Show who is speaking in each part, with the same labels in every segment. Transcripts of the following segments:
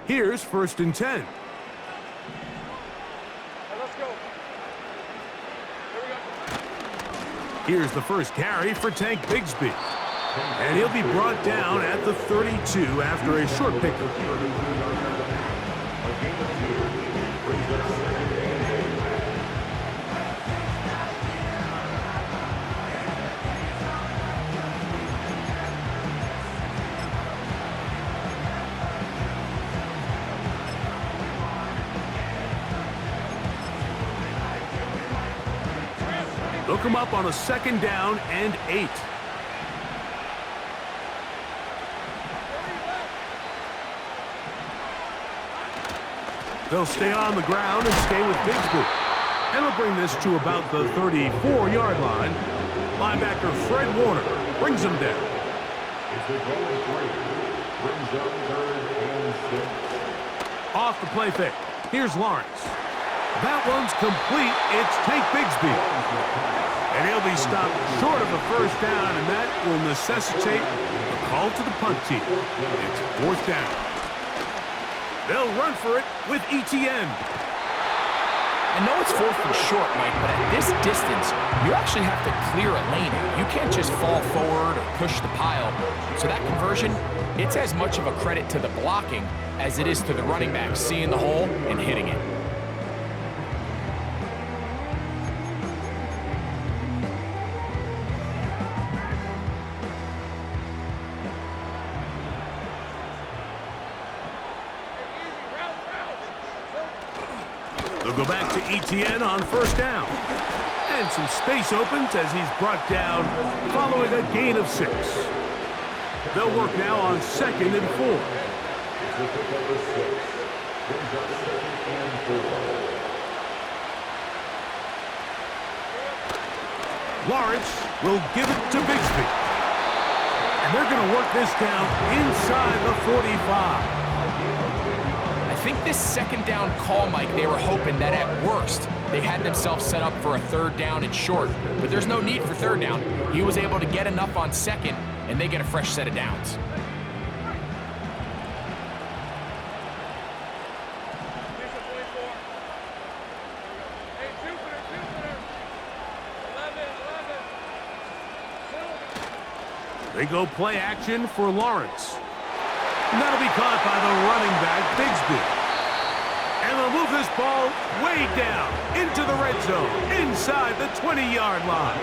Speaker 1: Here's 1st and 10. Here's the first carry for Tank Bigsby. And he'll be brought down at the 32 after a short pickup. They'll come up on a 2nd down and 8. They'll stay on the ground and stay with Bigsby. And they'll bring this to about the 34-yard line. Linebacker Fred Warner brings him down. Off the play fake. Here's Lawrence. That one's complete. It's Tank Bigsby. And he'll be stopped short of a 1st down, and that will necessitate a call to the punt team. It's 4th down. They'll run for it with ETN.
Speaker 2: I know it's 4th and short, Mike, but at this distance, you actually have to clear a lane. You can't just fall forward or push the pile. So that conversion, it's as much of a credit to the blocking as it is to the running back seeing the hole and hitting it.
Speaker 1: They'll go back to ETN on 1st down. And some space opens as he's brought down following a gain of 6. They'll work now on 2nd and 4. Lawrence will give it to Bigsby. And they're going to work this down inside the 45.
Speaker 2: I think this 2nd down call, Mike, they were hoping that at worst they had themselves set up for a 3rd down and short. But there's no need for 3rd down. He was able to get enough on 2nd, and they get a fresh set of downs.
Speaker 1: They go play action for Lawrence. And that'll be caught by the running back, Bigsby. And they'll move this ball way down into the red zone, inside the 20-yard line.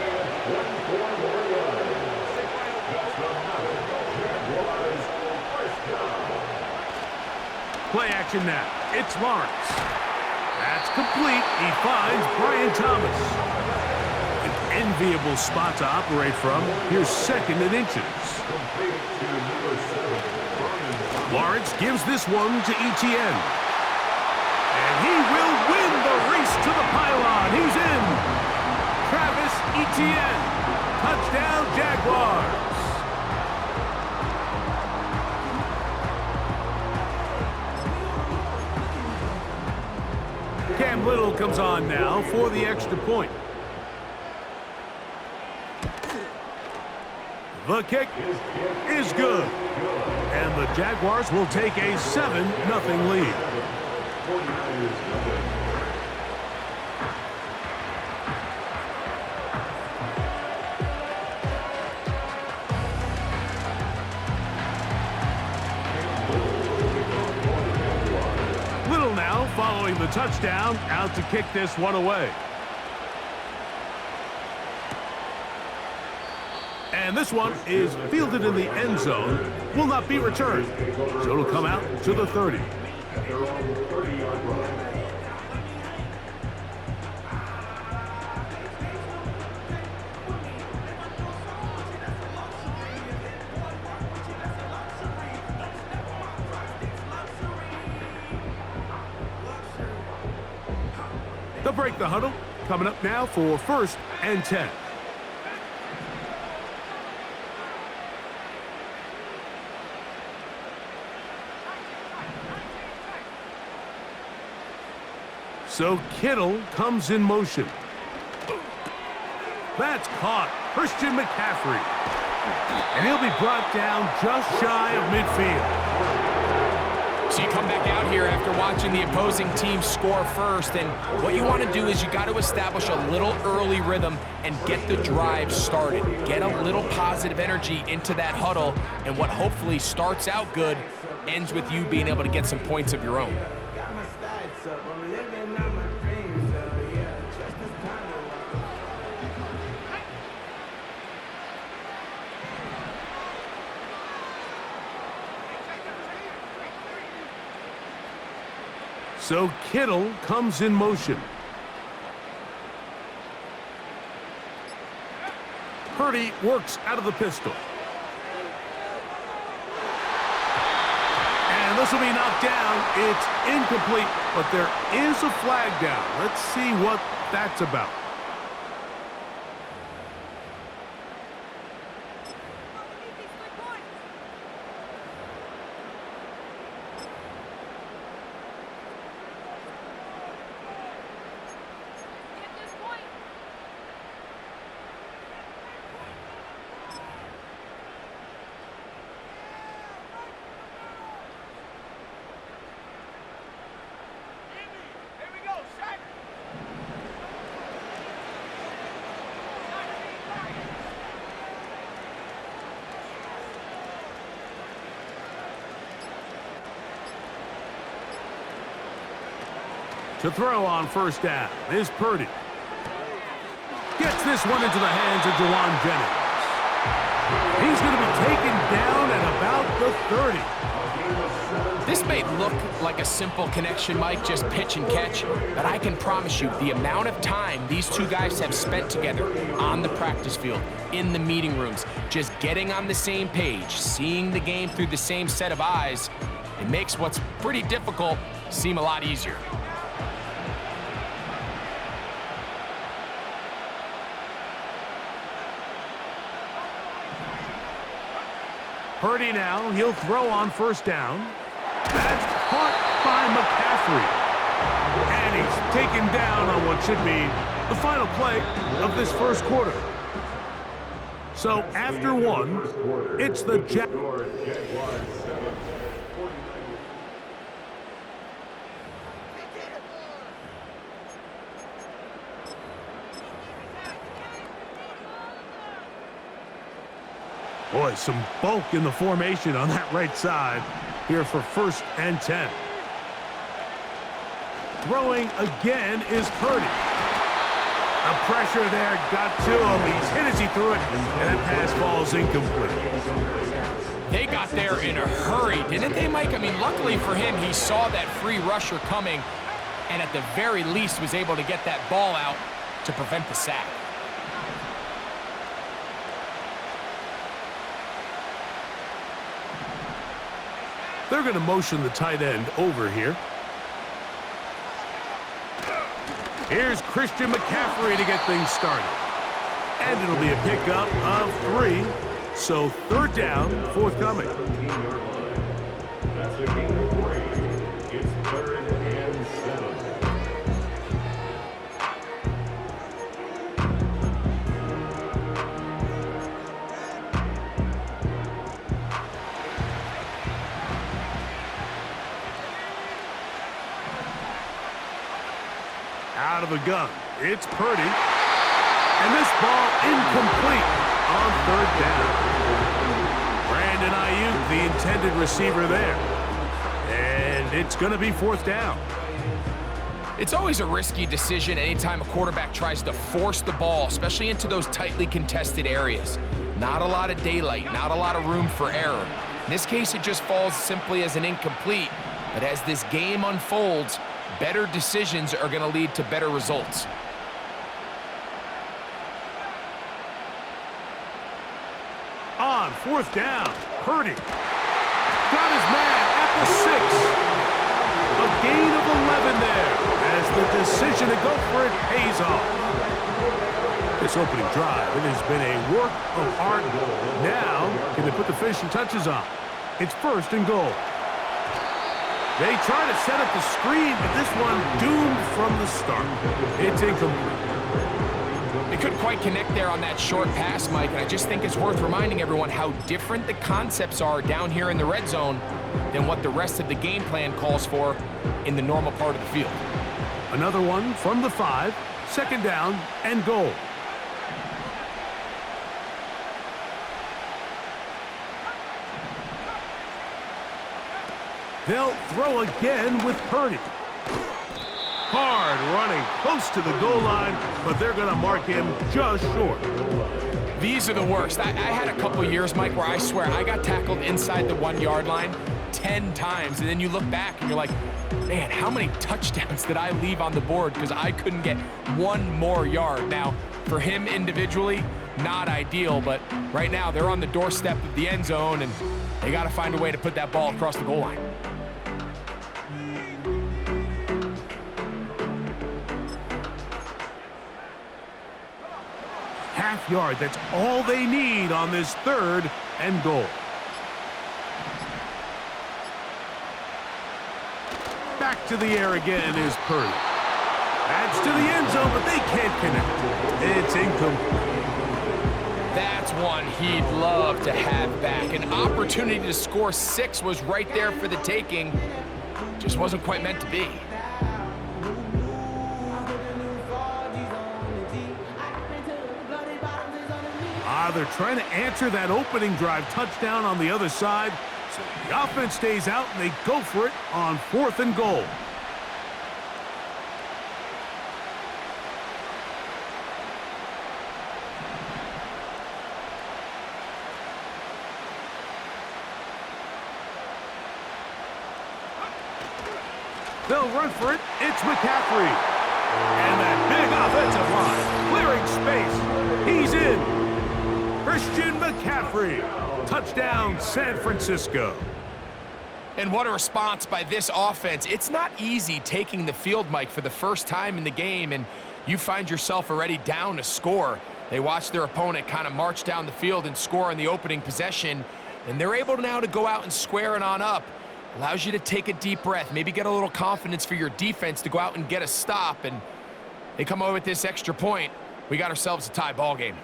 Speaker 1: Play action now. It's Lawrence. That's complete. He finds Brian Thomas. An enviable spot to operate from. Here's 2nd and inches. Lawrence gives this one to ETN. And he will win the race to the pylon. He's in. Travis Etienne. Touchdown, Jaguars. Cam Little comes on now for the extra point. The kick is good. And the Jaguars will take a 7-0 lead. Little now following the touchdown, out to kick this one away. And this one is fielded in the end zone, will not be returned. So it'll come out to the 30. They'll break the huddle, coming up now for 1st and 10. So Kittle comes in motion. That's caught. Christian McCaffrey. And he'll be brought down just shy of midfield.
Speaker 2: So you come back out here after watching the opposing team score first, and what you want to do is you got to establish a little early rhythm and get the drive started. Get a little positive energy into that huddle, and what hopefully starts out good ends with you being able to get some points of your own.
Speaker 1: So Kittle comes in motion. Purdy works out of the pistol. And this will be knocked down. It's incomplete, but there is a flag down. Let's see what that's about. To throw on first down is Purdy. Gets this one into the hands of Jawan Jennings. He's going to be taken down at about the 30.
Speaker 2: This may look like a simple connection, Mike, just pitch and catch, but I can promise you the amount of time these two guys have spent together on the practice field, in the meeting rooms, just getting on the same page, seeing the game through the same set of eyes, it makes what's pretty difficult seem a lot easier.
Speaker 1: Purdy now, he'll throw on first down. That's caught by McCaffrey. And he's taken down on what should be the final play of this first quarter. So after one, it's the Boy, some bulk in the formation on that right side here for 1st and 10. Throwing again is Purdy. The pressure there got to him. He's hit as he threw it, and that pass falls incomplete.
Speaker 2: They got there in a hurry, didn't they, Mike? I mean, luckily for him, he saw that free rusher coming, and at the very least was able to get that ball out to prevent the sack.
Speaker 1: They're going to motion the tight end over here. Here's Christian McCaffrey to get things started. And it'll be a pickup of 3. So 3rd down, forthcoming. That's a gain of 3. It's 3rd and 7. Out of the gun, it's Purdy. And this ball incomplete on 3rd down. Brandon Ayuk, the intended receiver there. And it's going to be 4th down.
Speaker 2: It's always a risky decision anytime a quarterback tries to force the ball, especially into those tightly contested areas. Not a lot of daylight, not a lot of room for error. In this case, it just falls simply as an incomplete. But as this game unfolds, better decisions are going to lead to better results.
Speaker 1: On 4th down, Purdy got his man at the 6. A gain of 11 there as the decision to go for it pays off. This opening drive, it has been a work of art. Now, can they put the finishing touches on? It's 1st and goal. They try to set up the screen, but this one doomed from the start. It's incomplete.
Speaker 2: They couldn't quite connect there on that short pass, Mike, and I just think it's worth reminding everyone how different the concepts are down here in the red zone than what the rest of the game plan calls for in the normal part of the field.
Speaker 1: Another one from the 5, 2nd down and goal. They'll throw again with Purdy. Hard running close to the goal line, but they're going to mark him just short.
Speaker 2: These are the worst. I had a couple years, Mike, where I swear I got tackled inside the 1-yard line 10 times, and then you look back and you're like, man, how many touchdowns did I leave on the board because I couldn't get one more yard? Now, for him individually, not ideal, but right now they're on the doorstep of the end zone, and they got to find a way to put that ball across the goal line.
Speaker 1: Half yard, that's all they need on this 3rd and goal. Back to the air again is Purdy. Adds to the end zone, but they can't connect. It's incomplete.
Speaker 2: That's one he'd love to have back. An opportunity to score 6 was right there for the taking. Just wasn't quite meant to be.
Speaker 1: They're trying to answer that opening drive touchdown on the other side. So the offense stays out, and they go for it on 4th and goal. They'll run for it. It's McCaffrey. And that big offensive line clearing space. He's in. Christian McCaffrey. Touchdown, San Francisco.
Speaker 2: And what a response by this offense. It's not easy taking the field, Mike, for the first time in the game, and you find yourself already down to score. They watch their opponent kind of march down the field and score on the opening possession, and they're able now to go out and square it on up. Allows you to take a deep breath, maybe get a little confidence for your defense to go out and get a stop, and they come away with this extra point. We got ourselves a tie ball game.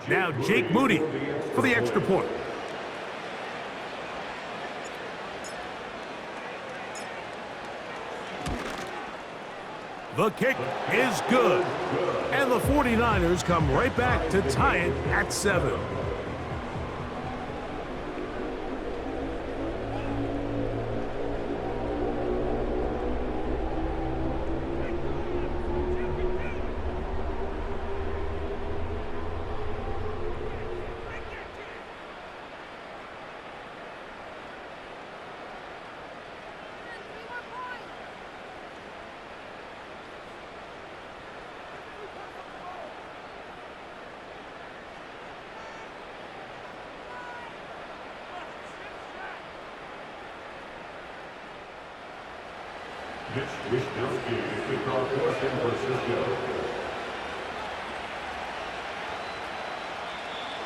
Speaker 1: Now Jake Moody for the extra point. The kick is good. And the 49ers come right back to tie it at 7.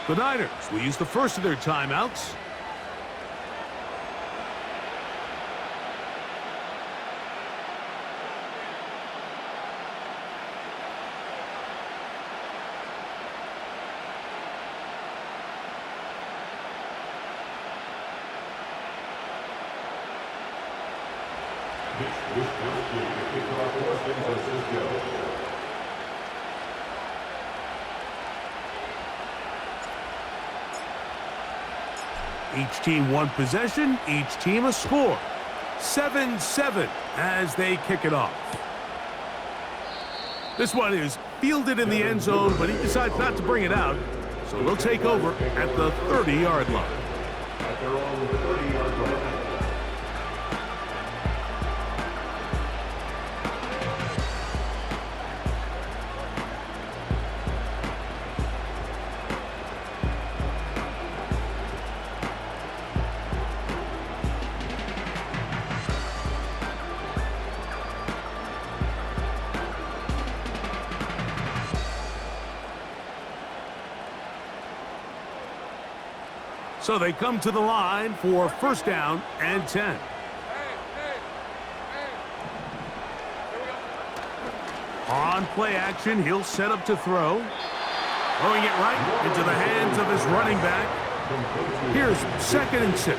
Speaker 1: The Niners will use the first of their timeouts. Each team one possession, each team a score. 7-7 as they kick it off. This one is fielded in the end zone, but he decides not to bring it out. So they'll take over at the 30-yard line. At their own 30-yard line. So they come to the line for first down and 10. On play action, he'll set up to throw. Throwing it right into the hands of his running back. Here's 2nd and 6.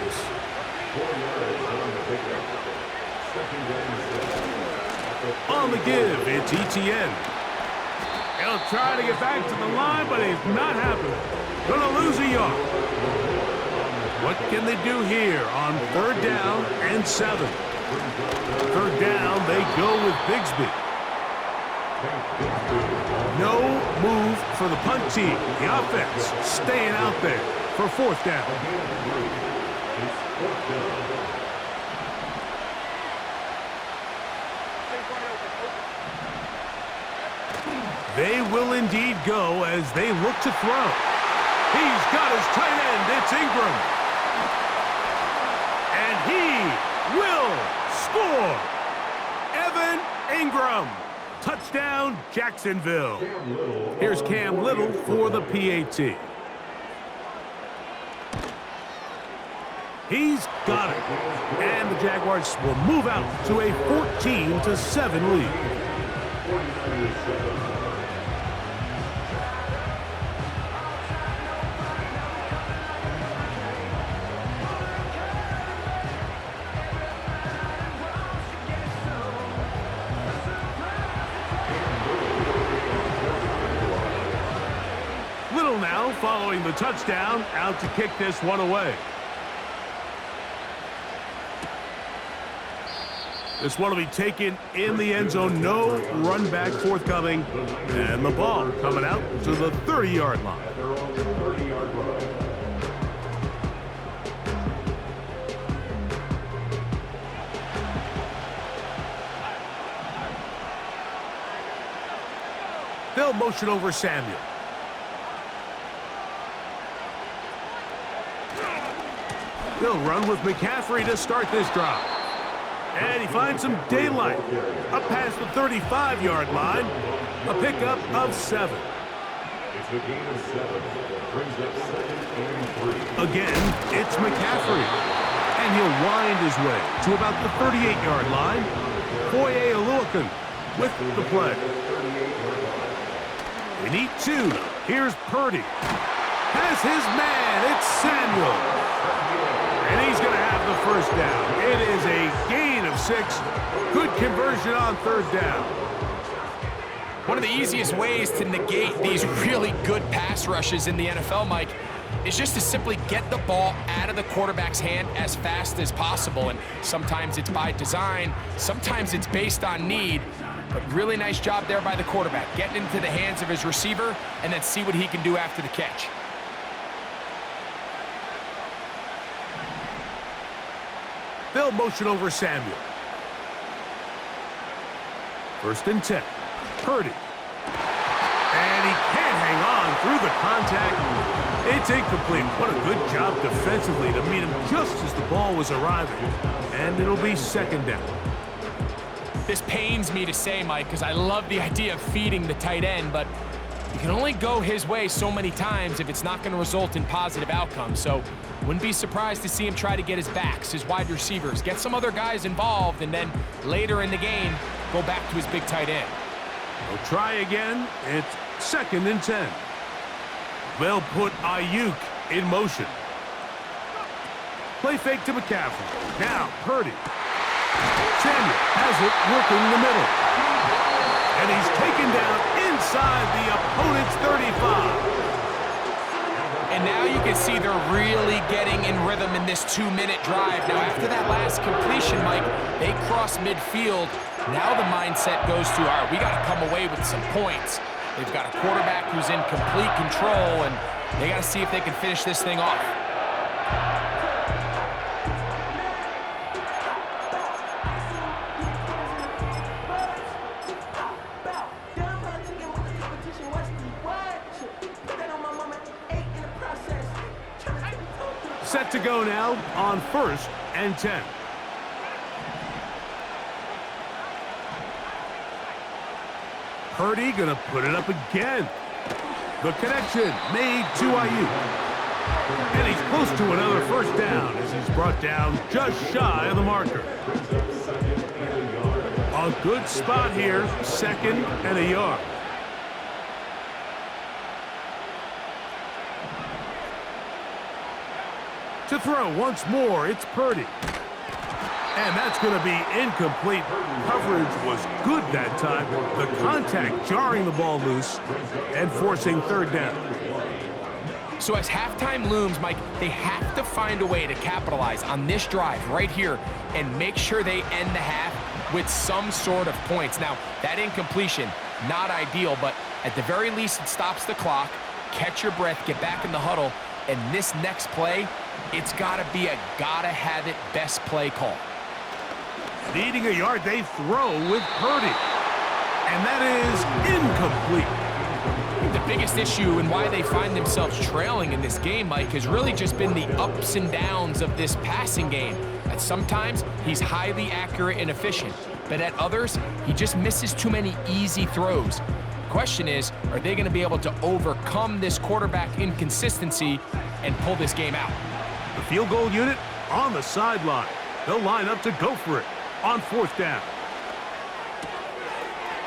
Speaker 1: On the give, it's ETN. He'll try to get back to the line, but he's not happening. Gonna lose a yard. What can they do here on 3rd down and 7? 3rd down, they go with Bigsby. No move for the punt team. The offense staying out there for 4th down. They will indeed go as they look to throw. He's got his tight end. It's Ingram. And he will score. Evan Ingram. Touchdown, Jacksonville. Here's Cam Little for the PAT. He's got it. And the Jaguars will move out to a 14-7 lead. Little now following the touchdown, out to kick this one away. This one will be taken in the end zone. No run back forthcoming. And the ball coming out to the 30-yard line. They'll motion over Samuel. They'll run with McCaffrey to start this drive. And he finds some daylight. Up past the 35-yard line. A pickup of 7.
Speaker 3: It's a gain of 7. Brings up 2nd and 3. Again,
Speaker 1: it's McCaffrey. And he'll wind his way to about the 38-yard line. Foye Oluokun with the play. They need 2. Here's Purdy. Has his man. It's Samuel. And he's going to have the first down. It is a gain of 6. Good conversion on 3rd down.
Speaker 2: One of the easiest ways to negate these really good pass rushes in the NFL, Mike, is just to simply get the ball out of the quarterback's hand as fast as possible. And sometimes it's by design, sometimes it's based on need. But really nice job there by the quarterback, getting into the hands of his receiver and then see what he can do after the catch.
Speaker 1: They'll motion over Samuel. 1st and 10. Purdy. And he can't hang on through the contact. It's incomplete. What a good job defensively to meet him just as the ball was arriving. And it'll be 2nd down.
Speaker 2: This pains me to say, Mike, because I love the idea of feeding the tight end, but you can only go his way so many times if it's not going to result in positive outcomes. So wouldn't be surprised to see him try to get his backs, his wide receivers, get some other guys involved, and then later in the game, go back to his big tight end.
Speaker 1: They'll try again. It's 2nd and 10. They'll put Ayuk in motion. Play fake to McCaffrey. Now Purdy. Samuel has it working in the middle. And he's taken down inside the opponent's 35.
Speaker 2: And now you can see they're really getting in rhythm in this 2-minute drive. Now, after that last completion, Mike, they cross midfield. Now the mindset goes to, all right, we got to come away with some points. They've got a quarterback who's in complete control, and they got to see if they can finish this thing off.
Speaker 1: Set to go now on 1st and 10. Purdy gonna put it up again. The connection made to Ayuk. And he's close to another first down as he's brought down just shy of the marker. A good spot here, 2nd and a yard. To throw once more, it's Purdy. And that's going to be incomplete. Coverage was good that time. The contact jarring the ball loose and forcing 3rd down.
Speaker 2: So as halftime looms, Mike, they have to find a way to capitalize on this drive right here and make sure they end the half with some sort of points. Now, that incompletion, not ideal, but at the very least, it stops the clock. Catch your breath, get back in the huddle, and this next play, it's got to be a gotta-have-it best play call.
Speaker 1: Needing a yard, they throw with Purdy. And that is incomplete.
Speaker 2: The biggest issue and why they find themselves trailing in this game, Mike, has really just been the ups and downs of this passing game. At sometimes, he's highly accurate and efficient, but at others, he just misses too many easy throws. The question is, are they going to be able to overcome this quarterback inconsistency and pull this game out?
Speaker 1: The field goal unit on the sideline. They'll line up to go for it on 4th down.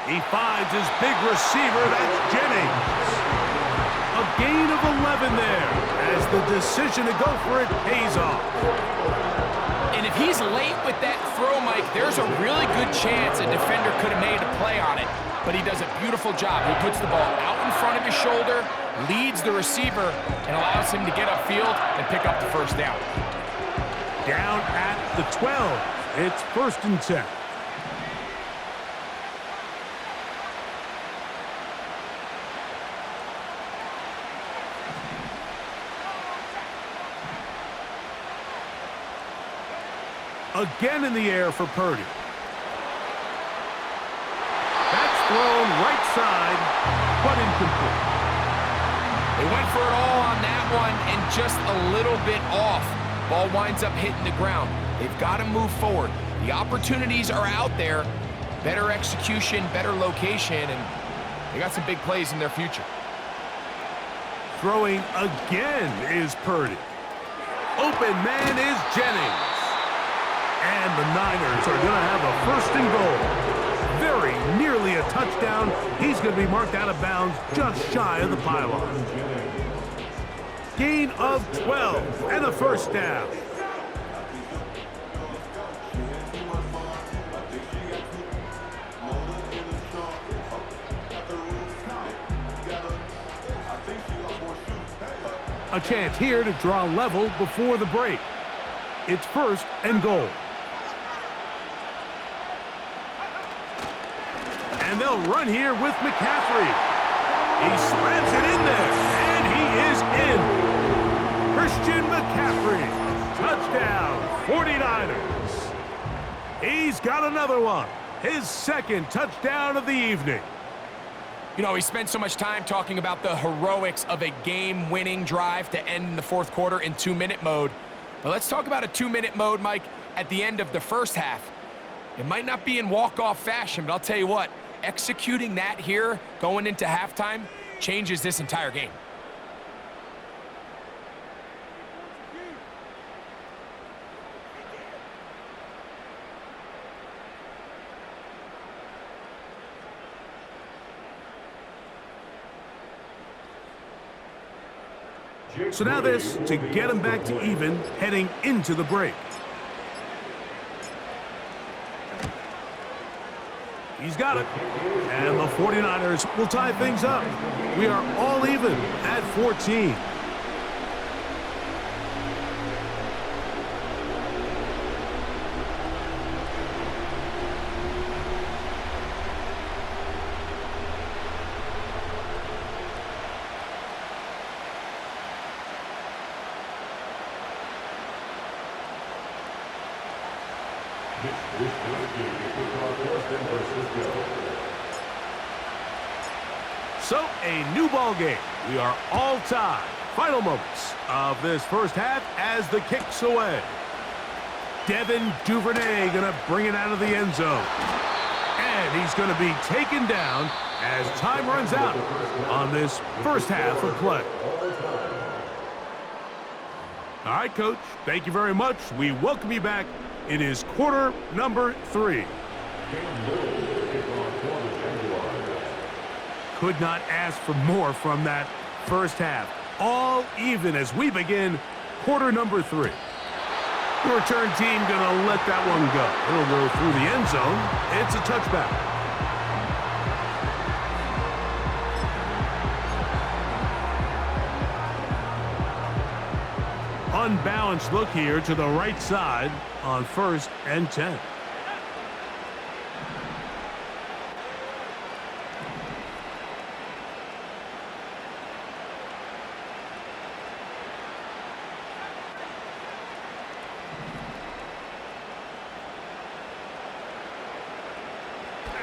Speaker 1: He finds his big receiver, that's Jennings. A gain of 11 there as the decision to go for it pays off.
Speaker 2: And if he's late with that throw, Mike, there's a really good chance a defender could have made a play on it. But he does a beautiful job. He puts the ball out in front of his shoulder, leads the receiver, and allows him to get upfield and pick up the 1st down.
Speaker 1: Down at the 12. It's 1st and 10. Again in the air for Purdy. That's thrown right side, but incomplete.
Speaker 2: They went for it all on that one and just a little bit off. Ball winds up hitting the ground. They've got to move forward. The opportunities are out there. Better execution, better location, and they got some big plays in their future.
Speaker 1: Throwing again is Purdy. Open man is Jennings. And the Niners are going to have a 1st and goal. Very nearly a touchdown. He's going to be marked out of bounds just shy of the pylon. Gain of 12 and a 1st down. A chance here to draw level before the break. It's 1st and goal. And they'll run here with McCaffrey. He slams it in there, and he is in. Christian McCaffrey, touchdown, 49ers. He's got another one, his 2nd touchdown of the evening.
Speaker 2: You know, we spent so much time talking about the heroics of a game-winning drive to end the 4th quarter in 2-minute mode. But let's talk about a 2-minute mode, Mike, at the end of the 1st half. It might not be in walk-off fashion, but I'll tell you what, executing that here going into halftime changes this entire game.
Speaker 1: So now this to get him back to even heading into the break. He's got it. And the 49ers will tie things up. We are all even at 14. So, a new ball game. We are all tied. Final moments of this 1st half as the kick's away. Devin Duvernay going to bring it out of the end zone. And he's going to be taken down as time runs out on this 1st half of play. All right, Coach. Thank you very much. We welcome you back. It is quarter number 3. Could not ask for more from that first half. All even as we begin quarter number 3. The return team going to let that one go. It'll go through the end zone. It's a touchback. Unbalanced look here to the right side on 1st and 10.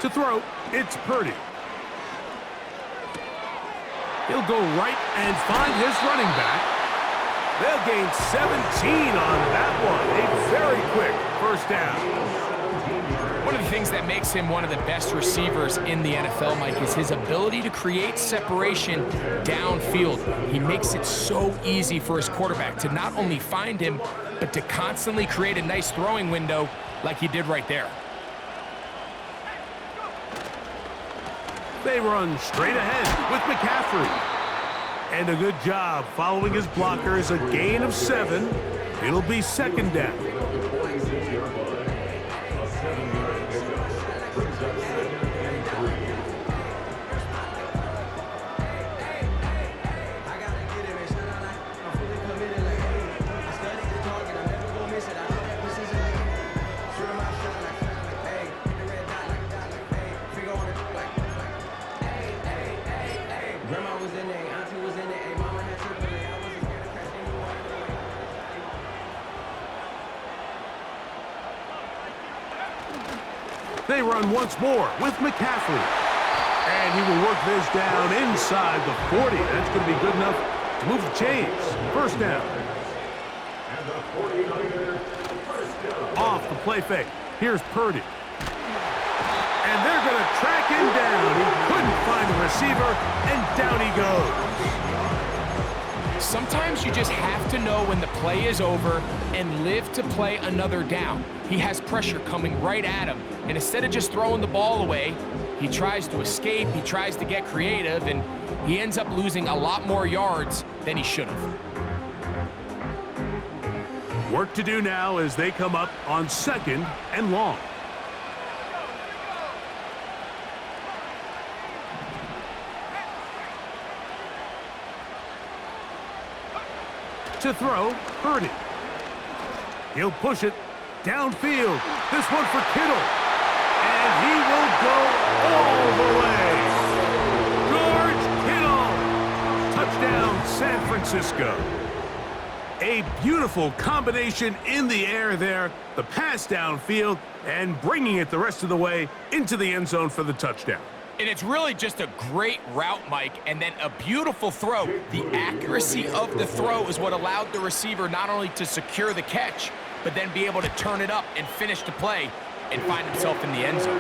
Speaker 1: To throw, it's Purdy. He'll go right and find his running back. They'll gain 17 on that one. A very quick first down.
Speaker 2: One of the things that makes him one of the best receivers in the NFL, Mike, is his ability to create separation downfield. He makes it so easy for his quarterback to not only find him, but to constantly create a nice throwing window like he did right there.
Speaker 1: They run straight ahead with McCaffrey. And a good job following his blockers, a gain of 7. It'll be 2nd down. They run once more with McCaffrey. And he will work this down inside the 40. That's going to be good enough to move the chains. 1st down.
Speaker 3: And the 49er, 1st down.
Speaker 1: Off the play fake. Here's Purdy. And they're going to track him down. He couldn't find the receiver, and down he goes.
Speaker 2: Sometimes you just have to know when the play is over and live to play another down. He has pressure coming right at him, and instead of just throwing the ball away, he tries to escape, he tries to get creative, and he ends up losing a lot more yards than he should have.
Speaker 1: Work to do now as they come up on 2nd and long. To throw, Purdy. He'll push it downfield. This one for Kittle. And he will go all the way. George Kittle. Touchdown, San Francisco. A beautiful combination in the air there. The pass downfield and bringing it the rest of the way into the end zone for the touchdown.
Speaker 2: And it's really just a great route, Mike, and then a beautiful throw. The accuracy of the throw is what allowed the receiver not only to secure the catch, but then be able to turn it up and finish the play and find himself in the end zone.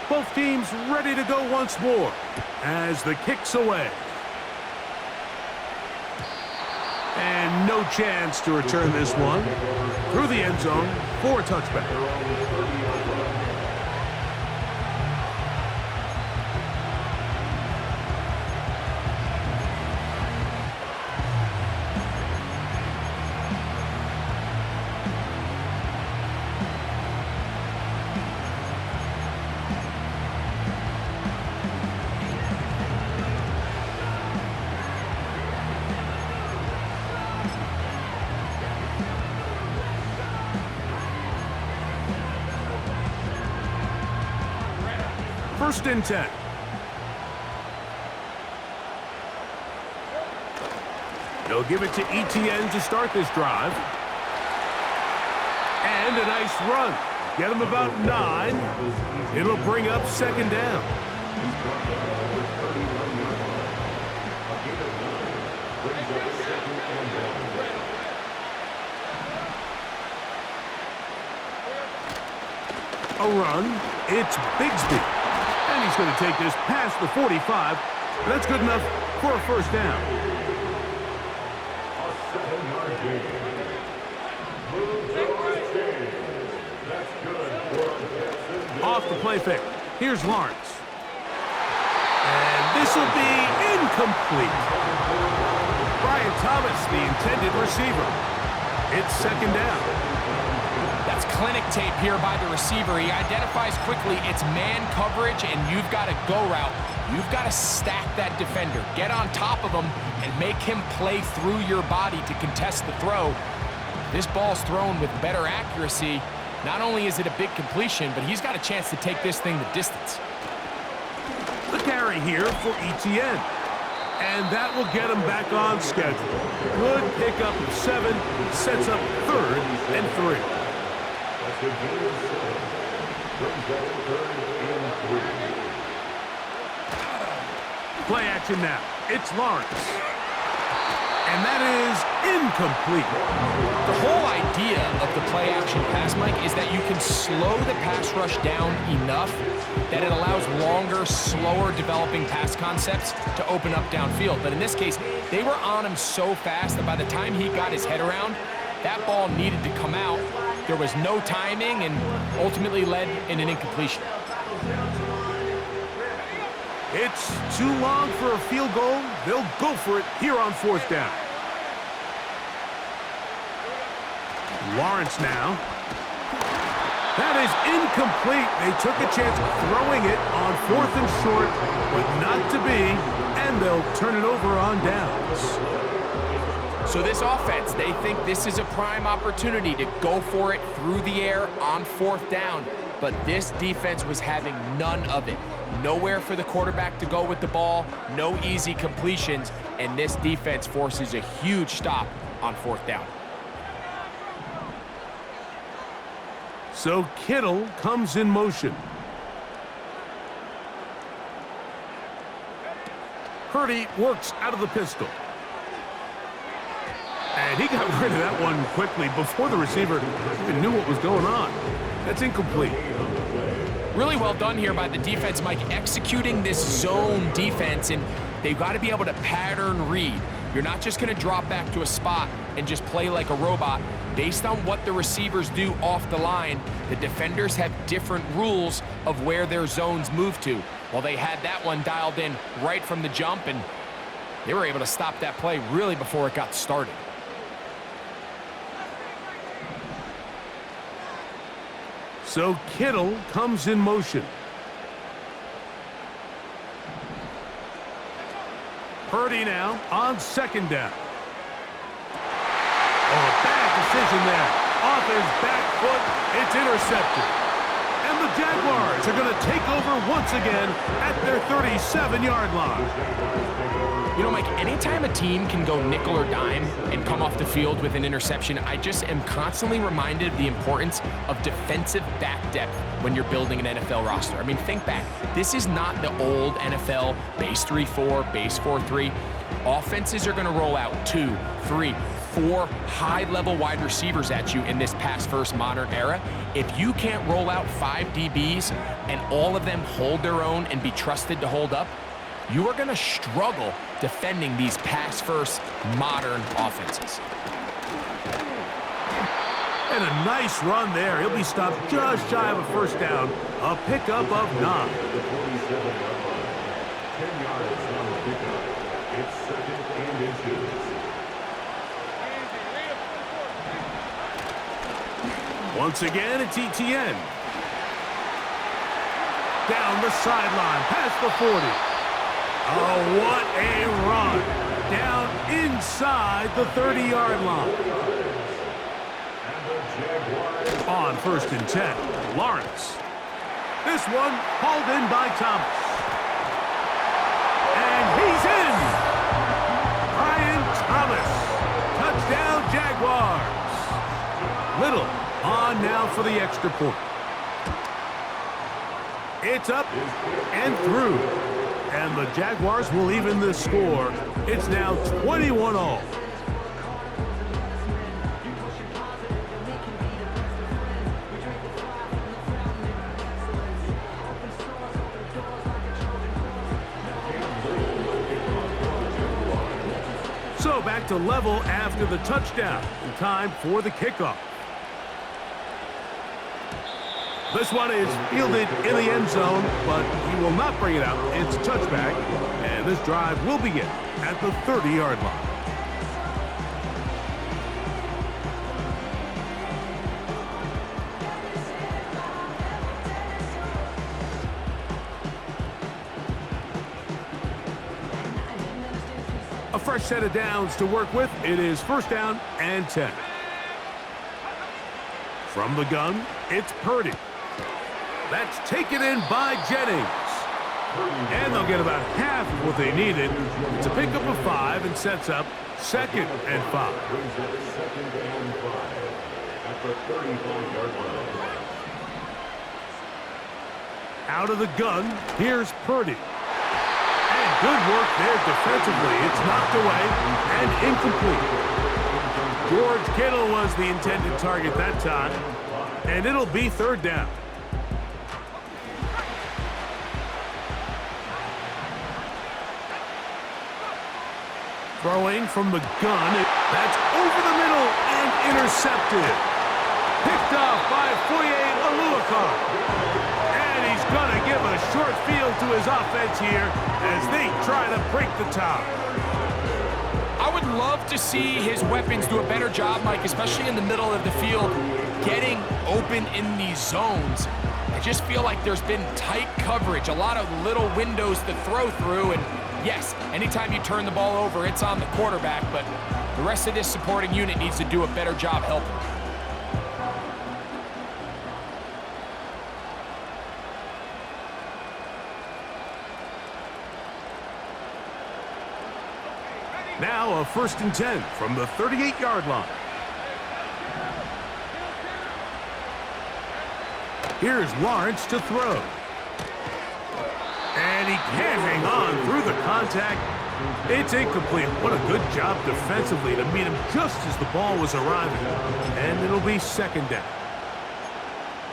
Speaker 1: Both teams ready to go once more as the kick's away. And no chance to return this one through the end zone for a touchback. First and 10. They'll give it to ETN to start this drive. And a nice run. Get him about 9. It'll bring up second down. A run. It's Bigsby. And he's going to take this past the 45. That's good enough for a first down. Off the play fake. Here's Lawrence. And this will be incomplete. Brian Thomas, the intended receiver. It's second down.
Speaker 2: That's clinic tape here by the receiver. He identifies quickly it's man coverage, and you've got a go route. You've got to stack that defender. Get on top of him and make him play through your body to contest the throw. This ball's thrown with better accuracy. Not only is it a big completion, but he's got a chance to take this thing the distance.
Speaker 1: The carry here for Etienne. And that will get him back on schedule. Good pickup of 7. Sets up 3rd and 3.
Speaker 3: That's a gain of 7. Brings up 3rd and 3.
Speaker 1: Play action now. It's Lawrence. And that is incomplete.
Speaker 2: The whole idea of the play action pass, Mike, is that you can slow the pass rush down enough that it allows longer, slower developing pass concepts to open up downfield. But in this case, they were on him so fast that by the time he got his head around, that ball needed to come out. There was no timing and ultimately led in an incompletion.
Speaker 1: It's too long for a field goal. They'll go for it here on 4th down. Lawrence now. That is incomplete. They took a chance throwing it on 4th and short, but not to be, and they'll turn it over on downs.
Speaker 2: So this offense, they think this is a prime opportunity to go for it through the air on 4th down, but this defense was having none of it. Nowhere for the quarterback to go with the ball, no easy completions, and this defense forces a huge stop on 4th down.
Speaker 1: So Kittle comes in motion. Purdy works out of the pistol. And he got rid of that one quickly before the receiver even knew what was going on. That's incomplete.
Speaker 2: Really well done here by the defense, Mike, executing this zone defense, and they've got to be able to pattern read. You're not just going to drop back to a spot and just play like a robot. Based on what the receivers do off the line, the defenders have different rules of where their zones move to. Well, they had that one dialed in right from the jump, and they were able to stop that play really before it got started.
Speaker 1: So Kittle comes in motion. Purdy now on 2nd down. Oh, a bad decision there. Off his back foot, it's intercepted. And the Jaguars are going to take over once again at their 37-yard line.
Speaker 2: You know, Mike, anytime a team can go nickel or dime and come off the field with an interception, I just am constantly reminded of the importance of defensive back depth when you're building an NFL roster. I mean, think back. This is not the old NFL base 3-4, base 4-3. Offenses are going to roll out 2, 3, 4 high-level wide receivers at you in this pass-first modern era. If you can't roll out 5 DBs and all of them hold their own and be trusted to hold up, you are going to struggle defending these pass-first modern offenses.
Speaker 1: And a nice run there. He'll be stopped just shy of a first down. A pickup of 9.
Speaker 3: 10 yards on the pickup. It's 2nd and inches.
Speaker 1: Once again, it's Etienne. Down the sideline, past the 40. Oh, what a run. Down inside the 30-yard line. On 1st and 10, Lawrence. This one hauled in by Thomas. And he's in. Brian Thomas. Touchdown, Jaguars. Little on now for the extra point. It's up and through. And the Jaguars will even the score. It's now 21-all. So back to level after the touchdown. Time for the kickoff. This one is fielded in the end zone, but he will not bring it out. It's a touchback, and this drive will begin at the 30-yard line. A fresh set of downs to work with. It is first down and 10. From the gun, it's Purdy. That's taken in by Jennings. And they'll get about half of what they needed. It's a pickup of 5 and sets up 2nd and 5.
Speaker 3: Second and 5 at the 35-yard line.
Speaker 1: Out of the gun, here's Purdy. And good work there defensively. It's knocked away and incomplete. George Kittle was the intended target that time. And it'll be third down. Throwing from the gun. That's over the middle and intercepted. Picked off by Foye Oluokun. And he's going to give a short field to his offense here as they try to break the tie.
Speaker 2: I would love to see his weapons do a better job, Mike, especially in the middle of the field, getting open in these zones. I just feel like there's been tight coverage, a lot of little windows to throw through, and yes, anytime you turn the ball over, it's on the quarterback, but the rest of this supporting unit needs to do a better job helping.
Speaker 1: Now a first and 10 from the 38-yard line. Here's Lawrence to throw. And he can't hang on through the contact. It's incomplete. What a good job defensively to meet him just as the ball was arriving. And it'll be second down.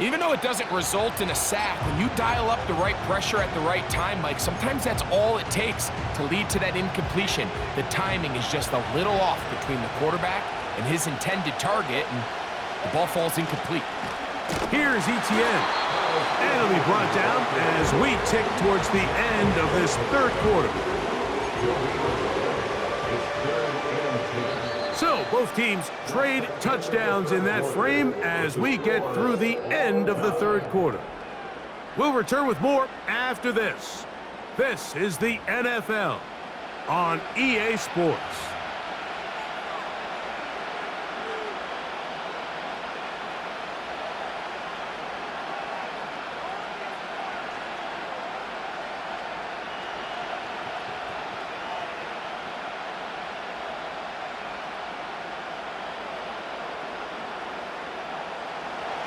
Speaker 2: Even though it doesn't result in a sack, when you dial up the right pressure at the right time, Mike, sometimes that's all it takes to lead to that incompletion. The timing is just a little off between the quarterback and his intended target, and the ball falls incomplete.
Speaker 1: Here's Etienne. And it'll be brought down as we tick towards the end of this third quarter. So both teams trade touchdowns in that frame as we get through the end of the third quarter. We'll return with more after this. This is the NFL on EA Sports.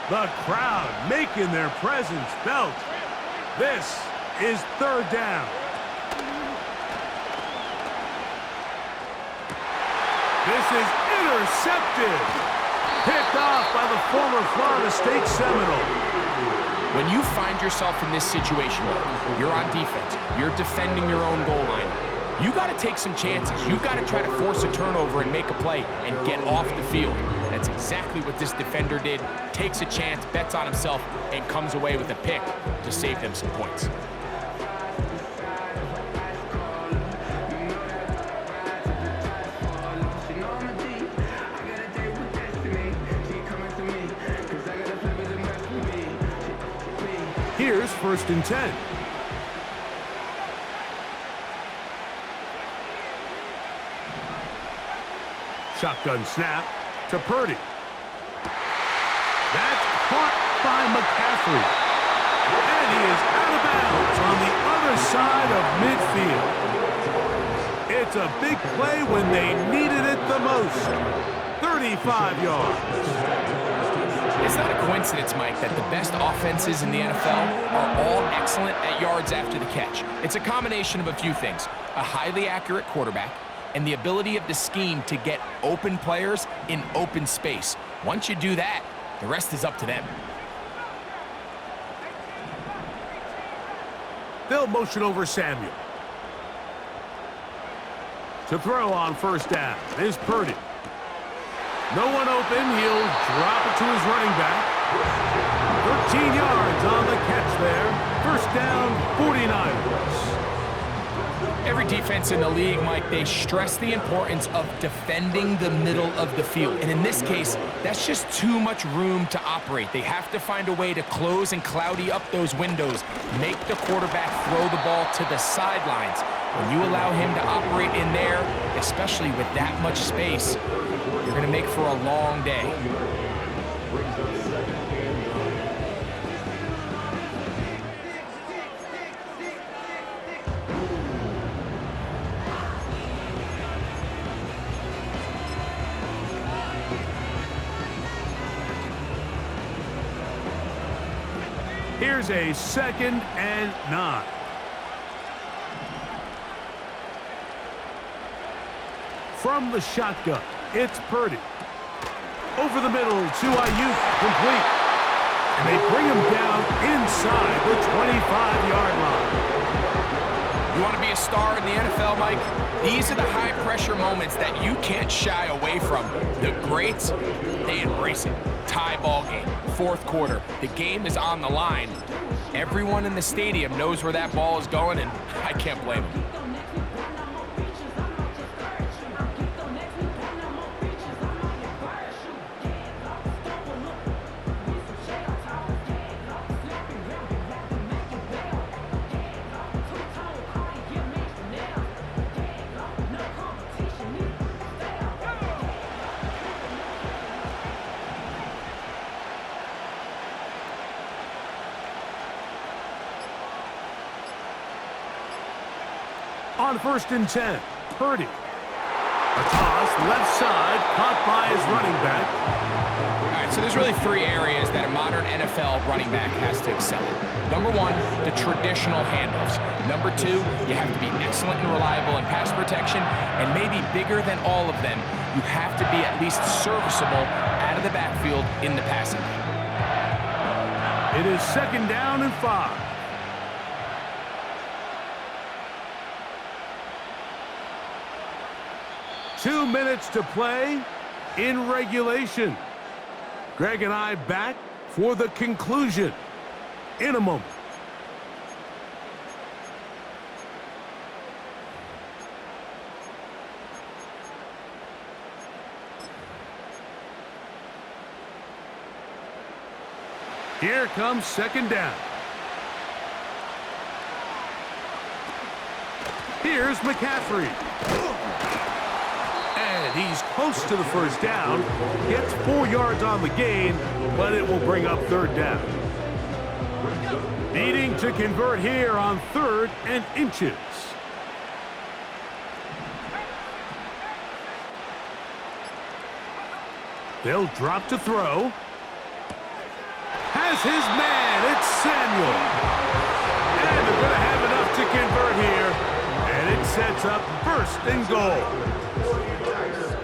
Speaker 1: The crowd making their presence felt. This is third down. This is intercepted. Picked off by the former Florida State Seminole.
Speaker 2: When you find yourself in this situation, you're on defense, you're defending your own goal line, you got to take some chances. You've got to try to force a turnover and make a play and get off the field. That's exactly what this defender did. Takes a chance, bets on himself, and comes away with a pick to save them some points.
Speaker 1: Here's first and 10. Shotgun snap to Purdy. That's caught by McCaffrey. And he is out of bounds on the other side of midfield. It's a big play when they needed it the most. 35 yards.
Speaker 2: It's not a coincidence, Mike, that the best offenses in the NFL are all excellent at yards after the catch. It's a combination of a few things: a highly accurate quarterback and the ability of the scheme to get open players in open space. Once you do that, the rest is up to them.
Speaker 1: They'll motion over Samuel. To throw on first down is Purdy. No one open. He'll drop it to his running back. 13 yards on the catch there. First down, 49ers.
Speaker 2: Every defense in the league, Mike, they stress the importance of defending the middle of the field. And in this case, that's just too much room to operate. They have to find a way to close and cloudy up those windows, make the quarterback throw the ball to the sidelines. When you allow him to operate in there, especially with that much space, you're going to make for a long day.
Speaker 1: Here's a 2nd and 9. From the shotgun, it's Purdy. Over the middle to Ayuk, complete. And they bring him down inside the 25-yard line.
Speaker 2: You want to be a star in the NFL, Mike? These are the high-pressure moments that you can't shy away from. The greats, they embrace it. Tie ball game, 4th quarter. The game is on the line. Everyone in the stadium knows where that ball is going, and I can't blame them.
Speaker 1: On 1st and 10, Purdy. A toss, left side, caught by his running back.
Speaker 2: All right, so there's really 3 areas that a modern NFL running back has to excel in. Number 1, the traditional handoffs. Number 2, you have to be excellent and reliable in pass protection. And maybe bigger than all of them, you have to be at least serviceable out of the backfield in the passing game.
Speaker 1: It is 2nd down and 5. Two minutes to play in regulation. Greg and I back for the conclusion in a moment. Here comes 2nd down. Here's McCaffrey. And he's close to the first down. Gets 4 yards on the gain, but it will bring up 3rd down. Needing to convert here on 3rd and inches. They'll drop to throw. Has his man. It's Samuel. And they're going to have enough to convert here. And it sets up 1st and goal.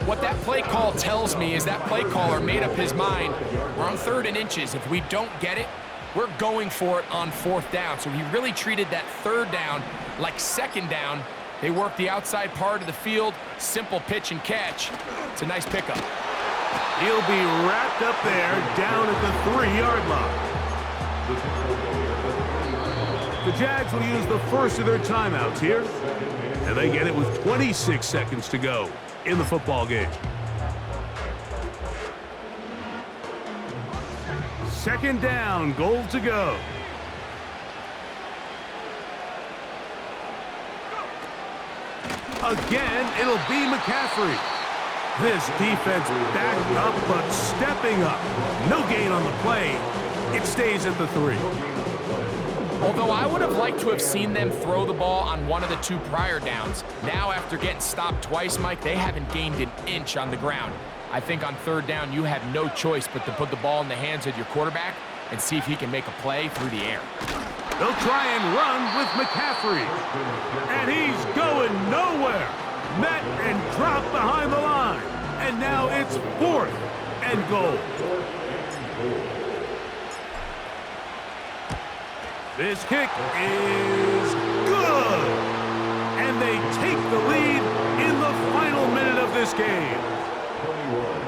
Speaker 2: What that play call tells me is that play caller made up his mind. We're on 3rd and inches. If we don't get it, we're going for it on 4th down. So he really treated that 3rd down like 2nd down. They work the outside part of the field, simple pitch and catch. It's a nice pickup.
Speaker 1: He'll be wrapped up there down at the 3-yard line. The Jags will use the first of their timeouts here. And they get it with 26 seconds to go in the football game. 2nd down, goal to go. Again, it'll be McCaffrey. This defense backed up, but stepping up. No gain on the play. It stays at the 3.
Speaker 2: Although I would have liked to have seen them throw the ball on one of the 2 prior downs, now after getting stopped twice, Mike, they haven't gained an inch on the ground. I think on third down, you have no choice but to put the ball in the hands of your quarterback and see if he can make a play through the air.
Speaker 1: They'll try and run with McCaffrey. And he's going nowhere. Met and dropped behind the line. And now it's 4th and goal. This kick is good. And they take the lead in the final minute of this game.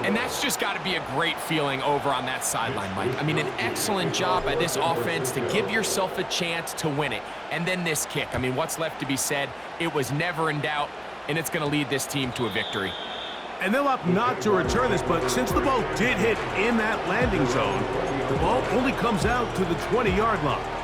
Speaker 2: And that's just got to be a great feeling over on that sideline, Mike. I mean, an excellent job by this offense to give yourself a chance to win it. And then this kick. I mean, what's left to be said? It was never in doubt, and it's going to lead this team to a victory.
Speaker 1: And they'll opt not to return this, but since the ball did hit in that landing zone, the ball only comes out to the 20-yard line.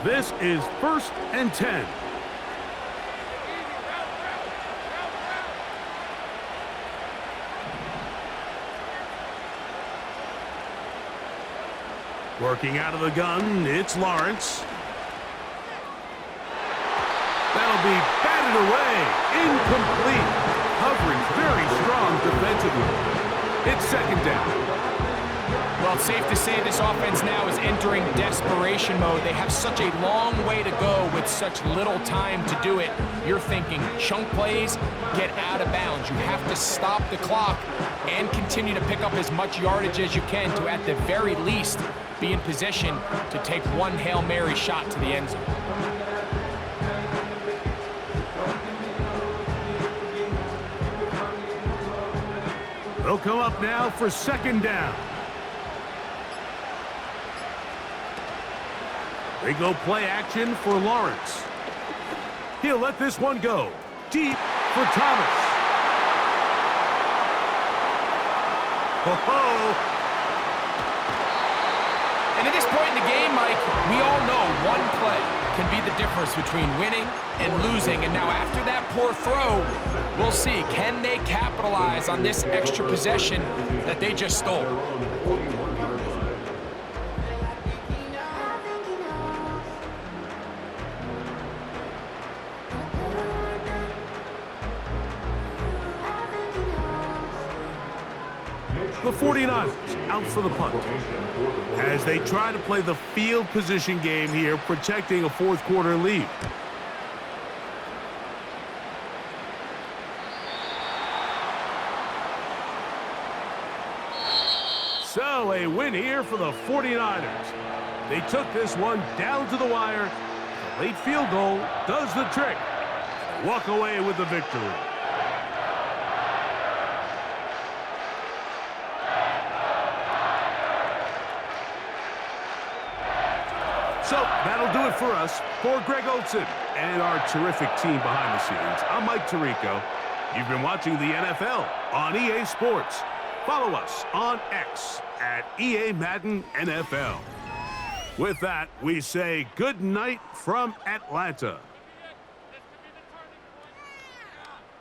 Speaker 1: This is 1st and 10. Working out of the gun, it's Lawrence. That'll be batted away. Incomplete. Hovering very strong defensively. It's 2nd down.
Speaker 2: Well, it's safe to say this offense now is entering desperation mode. They have such a long way to go with such little time to do it. You're thinking chunk plays, get out of bounds. You have to stop the clock and continue to pick up as much yardage as you can to, at the very least, be in position to take one Hail Mary shot to the end zone.
Speaker 1: They'll come up now for 2nd down. They go play action for Lawrence. He'll let this one go. Deep for Thomas. Ho-ho!
Speaker 2: And at this point in the game, Mike, we all know one play can be the difference between winning and losing. And now after that poor throw, we'll see. Can they capitalize on this extra possession that they just stole?
Speaker 1: The 49ers out for the punt as they try to play the field position game here, protecting a 4th quarter lead. So a win here for the 49ers. They took this one down to the wire. The late field goal does the trick. Walk away with the victory. So that'll do it for us. For Greg Olson and our terrific team behind the scenes, I'm Mike Tirico. You've been watching the NFL on EA Sports. Follow us on X at EA Madden NFL. With that, we say good night from Atlanta.